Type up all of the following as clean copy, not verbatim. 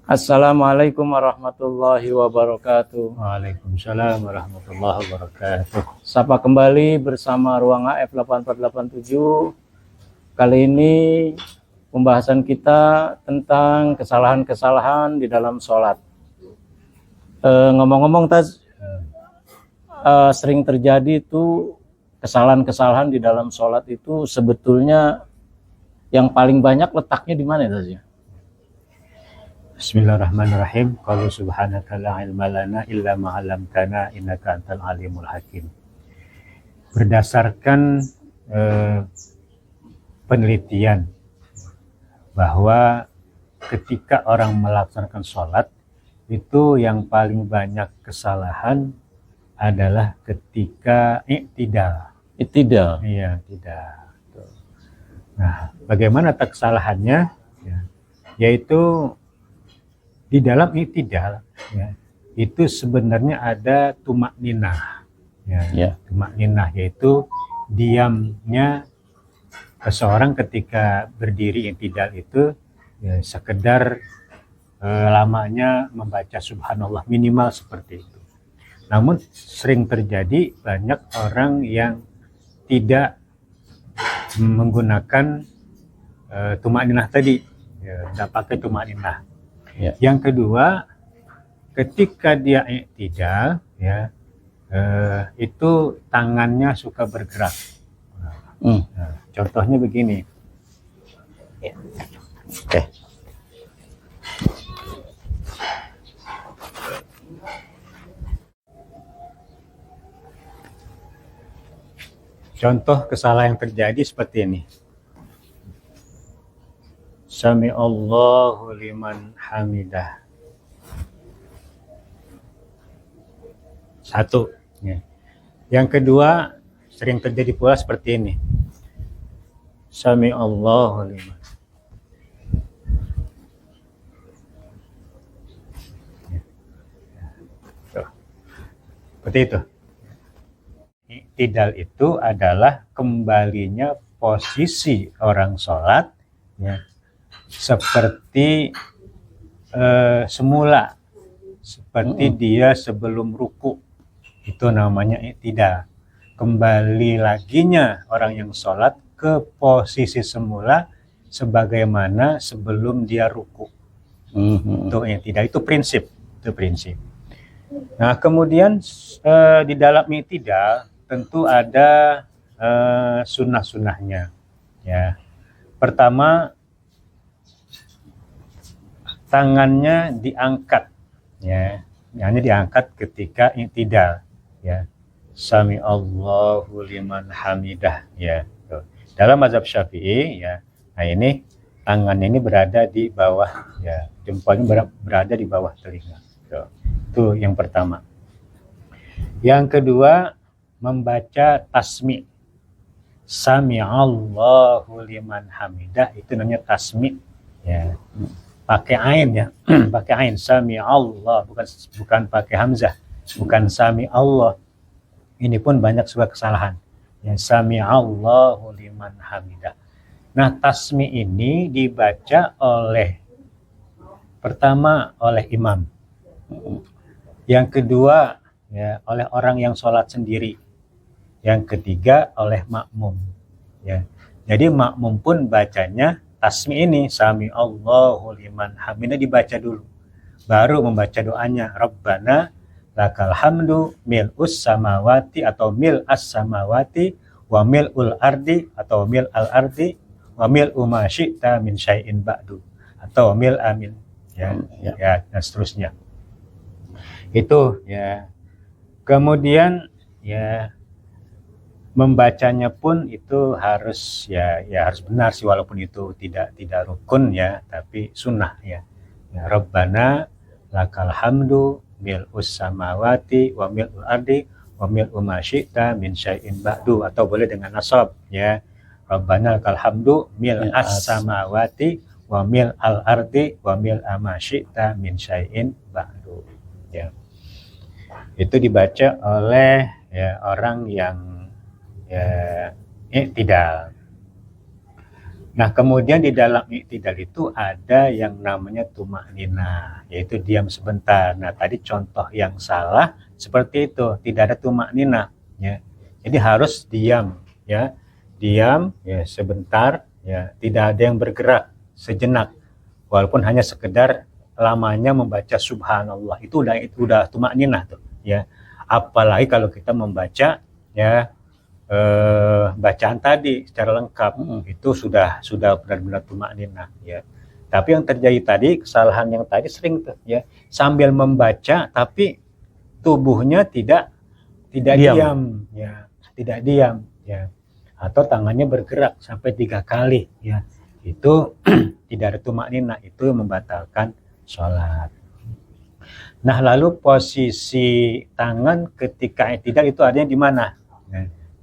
Assalamualaikum warahmatullahi wabarakatuh. Waalaikumsalam warahmatullahi wabarakatuh. Sapa kembali bersama Ruang AF 8487. Kali ini pembahasan kita tentang kesalahan-kesalahan di dalam sholat. Ngomong-ngomong, sering terjadi itu kesalahan-kesalahan di dalam sholat itu sebetulnya yang paling banyak letaknya di mana, Taz? Bismillahirrahmanirrahim. Qalu subhanaka la ilma lana illa ma 'allamtana innaka antal alimul hakim. Berdasarkan penelitian bahwa ketika orang melaksanakan sholat itu yang paling banyak kesalahan adalah ketika i'tidal. I'tidal. Iya, tidak. Nah, bagaimana kesalahannya? Yaitu di dalam i'tidal, itu sebenarnya ada tumakninah, tumakninah yaitu diamnya seseorang ketika berdiri i'tidal itu, sekedar lamanya membaca subhanallah minimal seperti itu. Namun sering terjadi banyak orang yang tidak menggunakan tumakninah tadi, tidak pakai tumakninah. Yang kedua, ketika dia i'tidal, itu tangannya suka bergerak. Contohnya begini. Contoh kesalahan yang terjadi seperti ini. Sami Allahu liman hamidah. Satu. Yang kedua, sering terjadi pula seperti ini. Sami Allahu liman. Seperti itu. I'tidal itu adalah kembalinya posisi orang sholat, seperti semula, seperti dia sebelum ruku. Itu namanya i'tidal. Kembali laginya orang yang sholat ke posisi semula sebagaimana sebelum dia ruku. Itu i'tidal, itu prinsip. Nah, kemudian di dalam i'tidal tentu ada sunnah-sunnahnya. Pertama, tangannya diangkat, hanya diangkat ketika i'tidal, Sami Allahu liman hamidah, Dalam mazhab Syafi'i, nah ini tangannya ini berada di bawah, jempolnya berada di bawah telinga. Itu yang pertama. Yang kedua, membaca tasmi'. Sami Allahu liman hamidah, itu namanya tasmi', pakai ain, pakai ain. Sami Allah, bukan pakai hamzah, bukan sami Allah. Ini pun banyak sebuah kesalahan. Sami Allahu liman hamidah. Nah, tasmi ini dibaca pertama oleh imam. Yang kedua, oleh orang yang sholat sendiri. Yang ketiga oleh makmum. Jadi makmum pun bacanya tasmi ini, Sami Allahu liman hamidah, dibaca dulu. Baru membaca doanya, Rabbana lakal hamdu mil'us samawati atau mil'as samawati wa mil'ul ardi atau mil'al ardi wa mil'u ma syi'ta min syai'in ba'du atau mil amin, dan seterusnya. Itu, Kemudian, membacanya pun itu harus harus benar sih, walaupun itu tidak rukun, tapi sunnah, Rabbana lakal hamdu mil'us samawati wa mil'ul ardi wa mil'u ma syi'ta min syai'in ba'du, atau boleh dengan nasab, Rabbana lakal hamdu mil'as samawati wa mil'al ardi wa mil'a ma syi'ta min syai'in ba'du. Itu dibaca oleh orang yang i'tidal. Nah, kemudian di dalam i'tidal itu ada yang namanya tumaknina, yaitu diam sebentar. Nah, tadi contoh yang salah seperti itu, tidak ada tumaknina, ya. Jadi harus diam, ya. Diam, ya, sebentar, ya. Tidak ada yang bergerak sejenak, walaupun hanya sekedar lamanya membaca subhanallah. Itu udah tumaknina tuh, ya. Apalagi kalau kita membaca, ya, bacaan tadi secara lengkap, itu sudah benar-benar tumakninah, ya. Tapi yang terjadi tadi, kesalahan yang tadi sering tuh, ya, sambil membaca tapi tubuhnya tidak diam, ya, tidak diam, ya, atau tangannya bergerak sampai 3 kali, ya, itu tidak ada tumakninah, itu membatalkan sholat. Nah, lalu posisi tangan ketika i'tidal itu adanya di mana?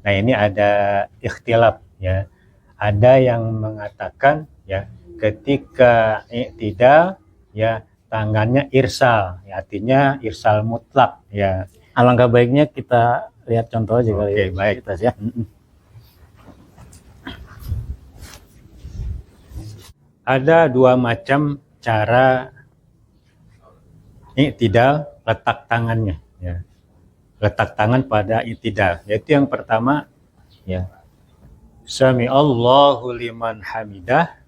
Nah, ini ada ikhtilaf, ya. Ada yang mengatakan, ya, ketika i'tidal, ya, tangannya irsal, ya, artinya irsal mutlak, ya. Alangkah baiknya kita lihat contoh aja kali. Oke, baik. Ya. Ada 2 macam cara i'tidal letak tangannya, ya. Letak tangan pada i'tidal, yaitu yang pertama, ya, sami Allahu liman hamidah,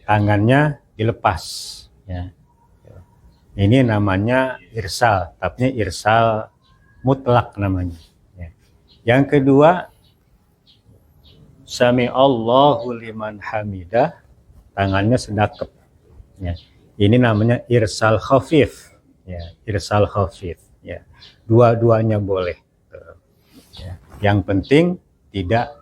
tangannya dilepas, ya. Ini namanya irsal, tapi irsal mutlak namanya, ya. Yang kedua, sami Allahu liman hamidah, tangannya sedekap, ya. Ini namanya irsal khafif, ya, irsal khafif, ya. Dua-duanya boleh, ya. Yang penting tidak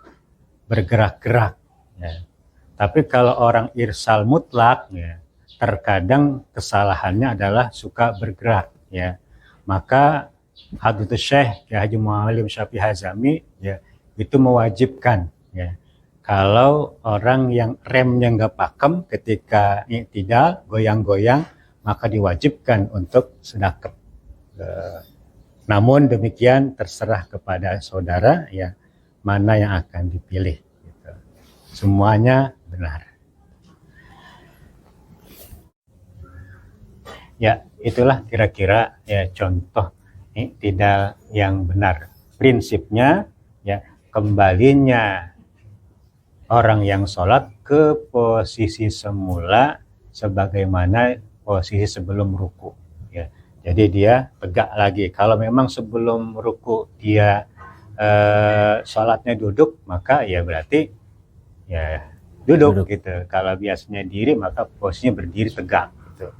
bergerak-gerak, ya. Tapi kalau orang irsal mutlak, ya, terkadang kesalahannya adalah suka bergerak, ya. Maka Hadratus Syekh Haji Muallim Syafi'i Hazami, ya, itu mewajibkan, ya, kalau orang yang remnya nggak pakem ketika i'tidal goyang-goyang, maka diwajibkan untuk sedekap. Namun demikian terserah kepada saudara, ya, mana yang akan dipilih, gitu. Semuanya benar. Ya, itulah kira-kira, ya, contoh i'tidal yang benar. Prinsipnya, ya, kembalinya orang yang sholat ke posisi semula sebagaimana posisi sebelum ruku, ya. Jadi dia tegak lagi. Kalau memang sebelum ruku dia sholatnya duduk, maka ya berarti, ya, duduk. Gitu. Kalau biasanya diri, maka posisinya berdiri tegak, gitu.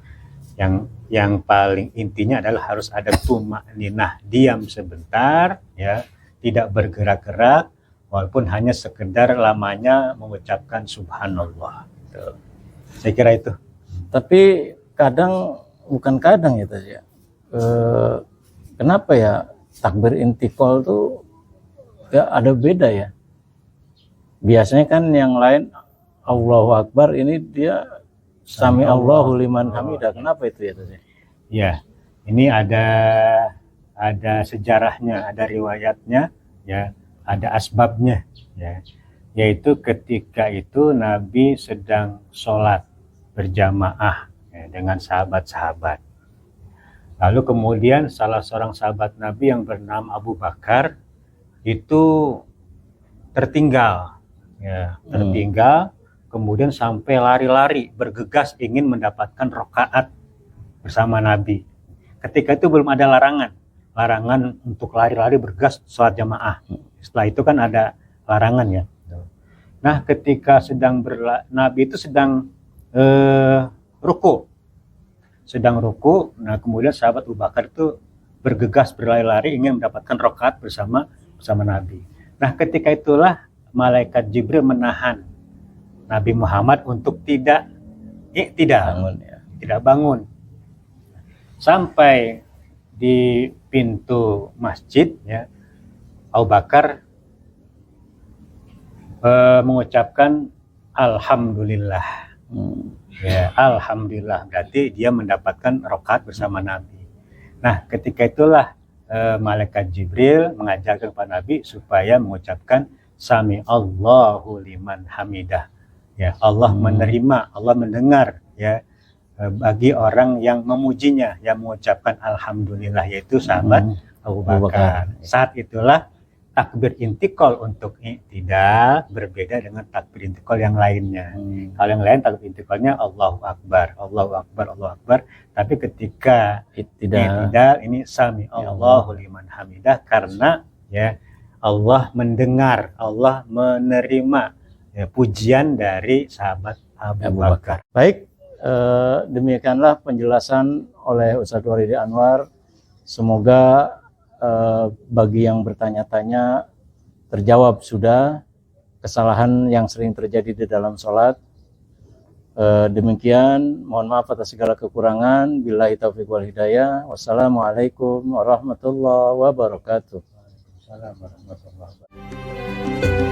Yang paling intinya adalah harus ada tumakninah, diam sebentar, ya, tidak bergerak-gerak, walaupun hanya sekedar lamanya mengucapkan subhanallah, gitu. Saya kira itu. Tapi bukan kadang ya, ya. Kenapa ya takbir intikal tuh, ya, ada beda, ya. Biasanya kan yang lain Allahu Akbar, ini dia sami Allahu liman hamidah. Kenapa itu ya, ya? Ya, ini ada sejarahnya, ada riwayatnya, ya, ada asbabnya, ya. Yaitu ketika itu Nabi sedang sholat berjamaah, ya, dengan sahabat-sahabat. Lalu kemudian salah seorang sahabat Nabi yang bernama Abu Bakar itu tertinggal, ya, kemudian sampai lari-lari bergegas ingin mendapatkan rakaat bersama Nabi. Ketika itu belum ada larangan untuk lari-lari bergegas sholat jamaah. Setelah itu kan ada larangan, ya. Nah, ketika Nabi itu sedang ruku. Nah, kemudian sahabat Abu Bakar itu bergegas berlari-lari ingin mendapatkan rakaat bersama Nabi. Nah, ketika itulah malaikat Jibril menahan Nabi Muhammad untuk tidak bangun. Sampai di pintu masjid, ya, Abu Bakar mengucapkan alhamdulillah. Ya, alhamdulillah, berarti dia mendapatkan rakaat bersama Nabi. Nah, ketika itulah malaikat Jibril mengajarkan kepada Nabi supaya mengucapkan sami Allahu liman hamidah, Ya, Allah menerima, Allah mendengar ya bagi orang yang memujinya, yang mengucapkan alhamdulillah, yaitu sahabat Abu Bakar. Saat itulah takbir intikal untuk i'tidal berbeda dengan takbir intikal yang lainnya. Kalau yang lain takbir intikalnya Allahu Akbar, Allahu Akbar, Allahu Akbar. Tapi ketika i'tidal ini sami Allahu liman hamidah, karena ya Allah mendengar, Allah menerima ya, pujian dari sahabat Abu Bakar. Baik, demikianlah penjelasan oleh Ustadz Waridi Anwar. Semoga bagi yang bertanya-tanya terjawab sudah kesalahan yang sering terjadi di dalam sholat. Demikian, mohon maaf atas segala kekurangan. Billahi taufiq wal hidayah. Wassalamualaikum warahmatullahi wabarakatuh. Waalaikumsalam warahmatullahi wabarakatuh.